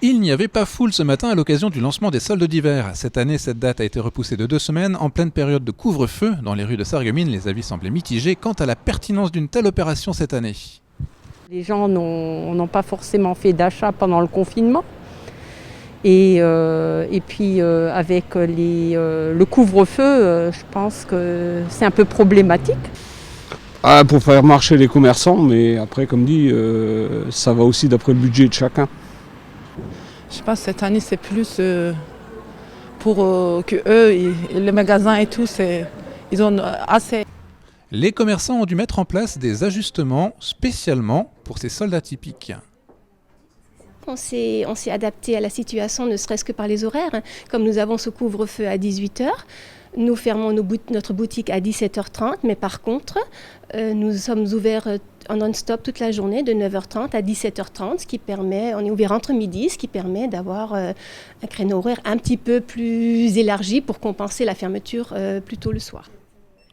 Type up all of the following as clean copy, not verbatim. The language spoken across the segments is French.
Il n'y avait pas foule ce matin à l'occasion du lancement des soldes d'hiver. Cette année, cette date a été repoussée de 2 semaines, en pleine période de couvre-feu. Dans les rues de Sarreguemines, les avis semblaient mitigés quant à la pertinence d'une telle opération cette année. Les gens n'ont pas forcément fait d'achat pendant le confinement. Et puis avec le couvre-feu, je pense que c'est un peu problématique. Pour faire marcher les commerçants, mais après, comme dit, ça va aussi d'après le budget de chacun. Je pense que cette année, c'est plus pour que eux, les magasins et tout, ils ont assez. Les commerçants ont dû mettre en place des ajustements spécialement pour ces soldes atypiques. On s'est adapté à la situation, ne serait-ce que par les horaires. Comme nous avons ce couvre-feu à 18h, nous fermons notre boutique à 17h30, mais par contre, nous sommes ouverts en non-stop toute la journée de 9h30 à 17h30, ce qui permet, on est ouvert entre midi, ce qui permet d'avoir un créneau horaire un petit peu plus élargi pour compenser la fermeture plus tôt le soir.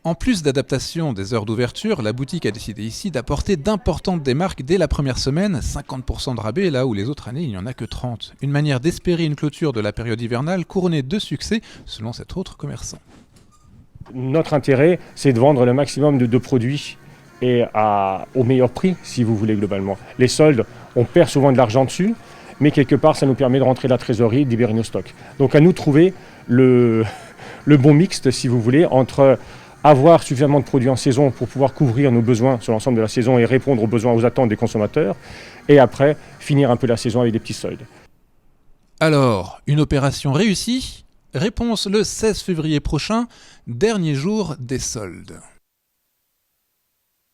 En plus d'adaptation des heures d'ouverture, la boutique a décidé ici d'apporter d'importantes démarques dès la première semaine, 50% de rabais là où les autres années il n'y en a que 30. Une manière d'espérer une clôture de la période hivernale couronnée de succès selon cet autre commerçant. Notre intérêt, c'est de vendre le maximum de produits et au meilleur prix, si vous voulez, globalement. Les soldes, on perd souvent de l'argent dessus, mais quelque part, ça nous permet de rentrer de la trésorerie et de libérer nos stocks. Donc à nous de trouver le bon mixte, si vous voulez, entre avoir suffisamment de produits en saison pour pouvoir couvrir nos besoins sur l'ensemble de la saison et répondre aux besoins, aux attentes des consommateurs, et après, finir un peu la saison avec des petits soldes. Alors, une opération réussie ? Réponse le 16 février prochain, dernier jour des soldes.